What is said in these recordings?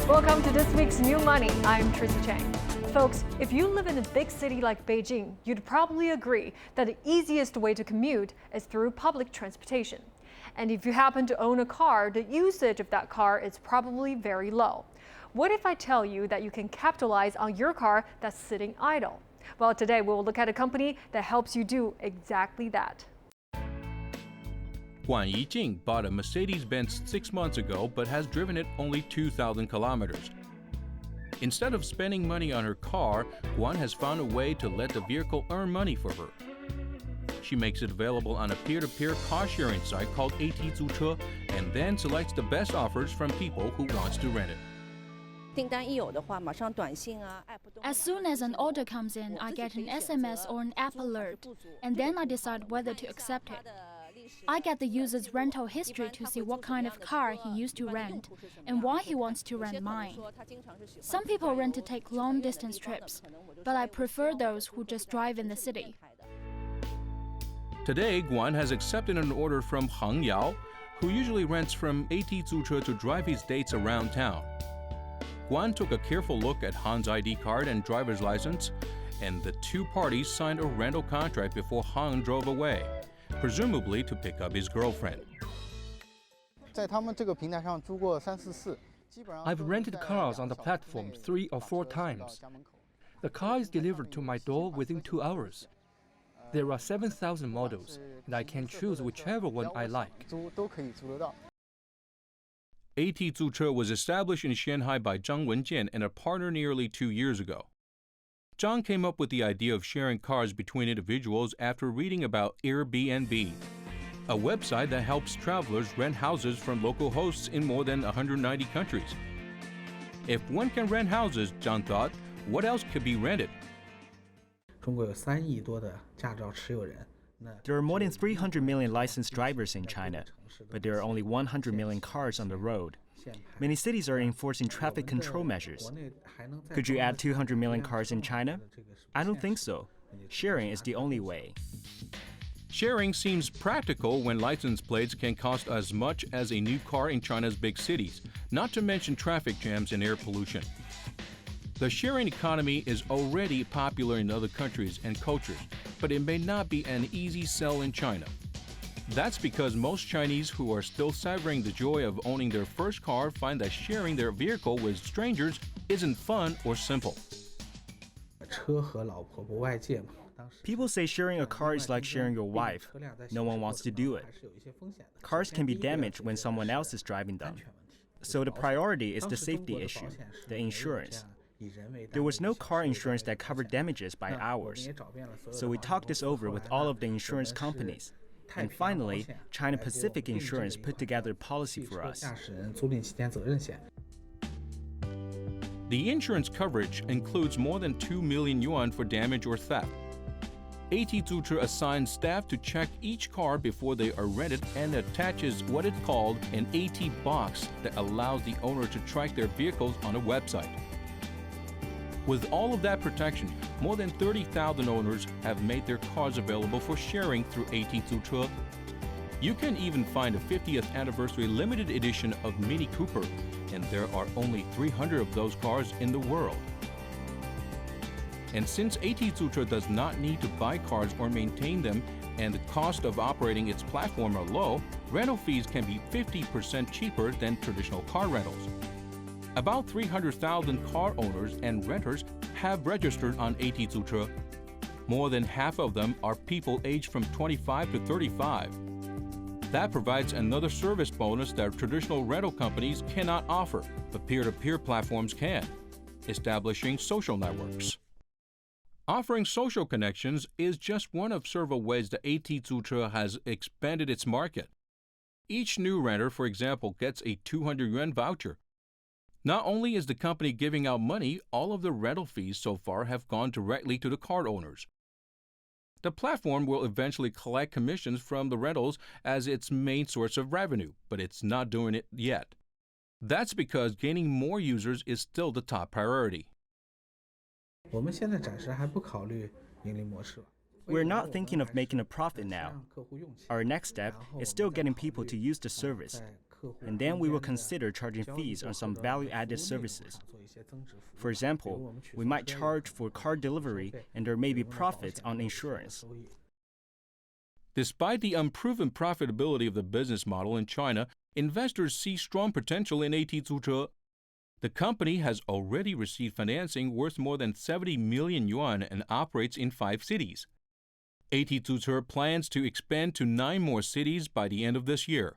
Welcome to this week's New Money. I'm Tracy Chang. Folks, if you live in a big city like Beijing, you'd probably agree that the easiest way to commute is through public transportation. And if you happen to own a car, the usage of that car is probably very low. What if I tell you that you can capitalize on your car that's sitting idle? Well, today we'll look at a company that helps you do exactly that. Guan Yijing bought a Mercedes-Benz 6 months ago but has driven it only 2,000 kilometers. Instead of spending money on her car, Guan has found a way to let the vehicle earn money for her. She makes it available on a peer-to-peer car-sharing site called AT租车 and then selects the best offers from people who wants to rent it. As soon as an order comes in, I get an SMS or an app alert, and then I decide whether to accept it. I get the user's rental history to see what kind of car he used to rent and why he wants to rent mine. Some people rent to take long-distance trips, but I prefer those who just drive in the city. Today, Guan has accepted an order from Heng Yao, who usually rents from AT租车 to drive his dates around town. Guan took a careful look at Heng's ID card and driver's license, and the two parties signed a rental contract before Heng drove away, presumably to pick up his girlfriend. I've rented cars on the platform 3 or 4 times. The car is delivered to my door within 2 hours. There are 7,000 models, and I can choose whichever one I like. AT租车 was established in Shanghai by Zhang Wenjian and a partner nearly 2 years ago. Zhang came up with the idea of sharing cars between individuals after reading about Airbnb, a website that helps travelers rent houses from local hosts in more than 190 countries. If one can rent houses, Zhang thought, what else could be rented? There are more than 300 million licensed drivers in China, but there are only 100 million cars on the road. Many cities are enforcing traffic control measures. Could you add 200 million cars in China? I don't think so. Sharing is the only way. Sharing seems practical when license plates can cost as much as a new car in China's big cities, not to mention traffic jams and air pollution. The sharing economy is already popular in other countries and cultures, but it may not be an easy sell in China. That's because most Chinese who are still savoring the joy of owning their first car find that sharing their vehicle with strangers isn't fun or simple. People say sharing a car is like sharing your wife. No one wants to do it. Cars can be damaged when someone else is driving them. So the priority is the safety issue, the insurance. There was no car insurance that covered damages by ours. So we talked this over with all of the insurance companies. And finally, China Pacific Insurance put together a policy for us. The insurance coverage includes more than 2 million yuan for damage or theft. AT租车 assigns staff to check each car before they are rented and attaches what is called an AT box that allows the owner to track their vehicles on a website. With all of that protection, more than 30,000 owners have made their cars available for sharing through AT租车. You can even find a 50th anniversary limited edition of Mini Cooper, and there are only 300 of those cars in the world. And since AT租车 does not need to buy cars or maintain them, and the cost of operating its platform are low, rental fees can be 50% cheaper than traditional car rentals. About 300,000 car owners and renters have registered on AT租车. More than half of them are people aged from 25 to 35. That provides another service bonus that traditional rental companies cannot offer, but peer-to-peer platforms can, establishing social networks. Offering social connections is just one of several ways that AT租车 has expanded its market. Each new renter, for example, gets a 200 yuan voucher. Not only is the company giving out money, all of the rental fees so far have gone directly to the car owners. The platform will eventually collect commissions from the rentals as its main source of revenue, but it's not doing it yet. That's because gaining more users is still the top priority. We're not thinking of making a profit now. Our next step is still getting people to use the service. and then we will consider charging fees on some value-added services. For example, we might charge for car delivery, and there may be profits on insurance. Despite the unproven profitability of the business model in China, investors see strong potential in AT租车. The company has already received financing worth more than 70 million yuan and operates in 5 cities. AT租车 plans to expand to 9 more cities by the end of this year.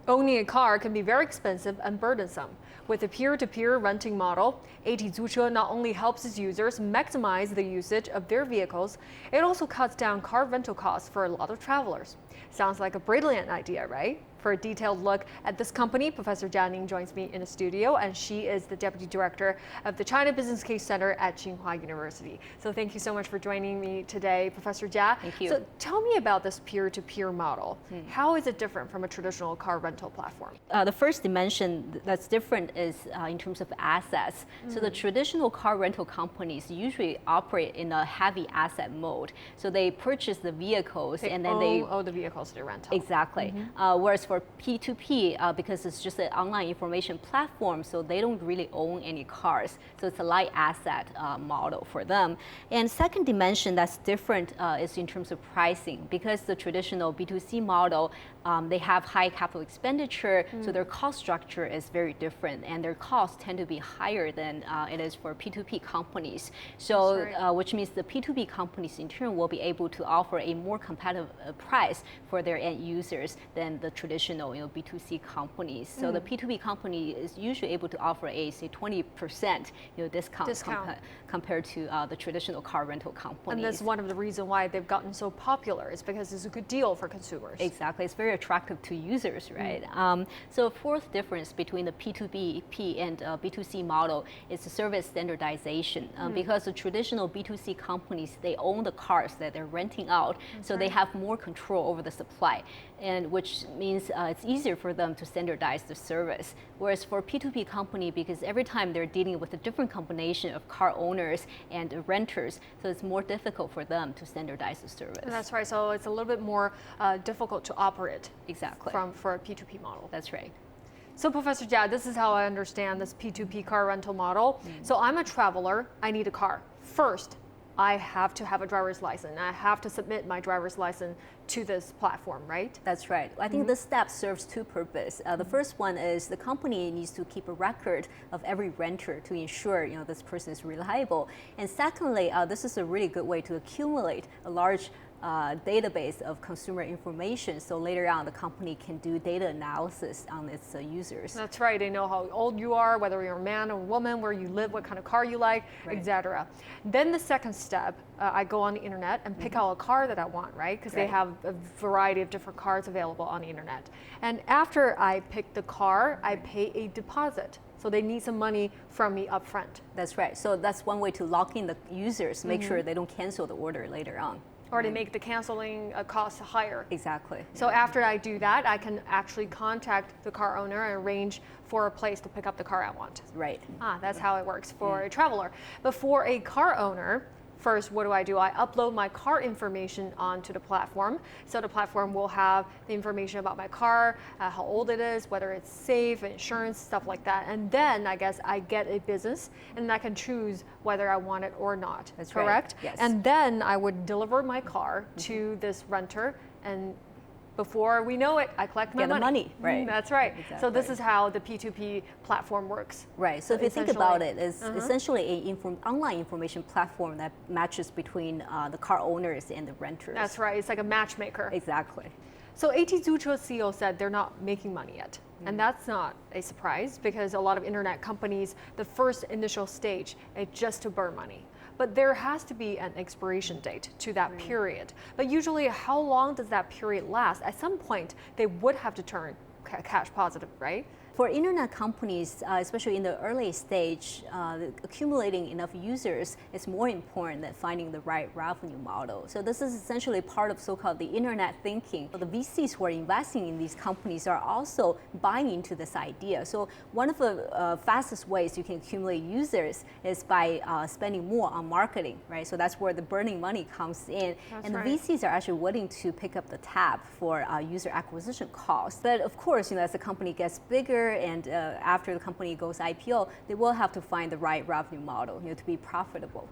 Owning a car can be very expensive and burdensome. With a peer-to-peer renting model, AT租车 not only helps its users maximize the usage of their vehicles, it also cuts down car rental costs for a lot of travelers. Sounds like a brilliant idea, right? For a detailed look at this company, Professor Jia Ning joins me in the studio, and she is the Deputy Director of the China Business Case Center at Tsinghua University. So thank you so much for joining me today, Professor Jia. Thank you. So tell me about this peer-to-peer model. How is it different from a traditional car rental platform? The first dimension that's different is in terms of assets. So the traditional car rental companies usually operate in a heavy asset mode. So they purchase the vehicles and then they own the vehicles they rent. Exactly. Whereas for P2P, because it's just an online information platform, so they don't really own any cars. So it's a light asset model for them. And second dimension that's different is in terms of pricing. Because the traditional B2C model, they have high capital expenditure, so their cost structure is very different, and their costs tend to be higher than it is for P2P companies. So, which means the P2P companies in turn will be able to offer a more competitive price for their end users than the traditional, B2C companies. So the P2P company is usually able to offer a, say, 20%, discount. Compared to the traditional car rental companies. And that's one of the reasons why they've gotten so popular. It's because it's a good deal for consumers. Exactly. It's very attractive to users, right? So fourth difference between the P2P and B2C model is the service standardization. Because the traditional B2C companies, they own the cars that they're renting out, so they have more control over the supply, and which means it's easier for them to standardize the service. Whereas for P2P company, because every time they're dealing with a different combination of car owners and renters, so it's more difficult for them to standardize the service. That's right. So it's a little bit more difficult to operate. Exactly. For a P2P model. That's right. So Professor Jia, this is how I understand this P2P car rental model. So I'm a traveler. I need a car. First, I have to have a driver's license. I have to submit my driver's license to this platform, right? That's right. I think this step serves two purposes. The first one is the company needs to keep a record of every renter to ensure this person is reliable. And secondly, this is a really good way to accumulate a large database of consumer information, so later on the company can do data analysis on its users. That's right. They know how old you are, whether you're a man or woman, where you live, what kind of car you like, etc. Then the second step, I go on the internet and pick out a car that I want, right? Because they have a variety of different cars available on the internet. And after I pick the car, I pay a deposit. So they need some money from me up front. That's right. So that's one way to lock in the users, make sure they don't cancel the order later on. Or to make the canceling cost higher. Exactly. So after I do that, I can actually contact the car owner and arrange for a place to pick up the car I want. Right. That's how it works for a traveler. But for a car owner, first, what do? I upload my car information onto the platform. So the platform will have the information about my car, how old it is, whether it's safe, insurance, stuff like that. And then I guess I get a business and I can choose whether I want it or not. That's correct? Right. Yes. And then I would deliver my car to this renter, and before we know it, I collect my money. Right. That's right. Exactly. So this is how the P2P platform works. Right. So if you think about it, it's essentially an online information platform that matches between the car owners and the renters. That's right. It's like a matchmaker. Exactly. So AT租车 CEO said they're not making money yet. And that's not a surprise, because a lot of internet companies, the first initial stage is just to burn money. But there has to be an expiration date to that period. But usually, how long does that period last? At some point, they would have to turn cash positive, right? For internet companies, especially in the early stage, accumulating enough users is more important than finding the right revenue model. So this is essentially part of so-called the internet thinking. The VCs who are investing in these companies are also buying into this idea. So one of the fastest ways you can accumulate users is by spending more on marketing, right? So that's where the burning money comes in. And the VCs are actually willing to pick up the tab for user acquisition costs. But of course, as the company gets bigger and after the company goes IPO, they will have to find the right revenue model to be profitable.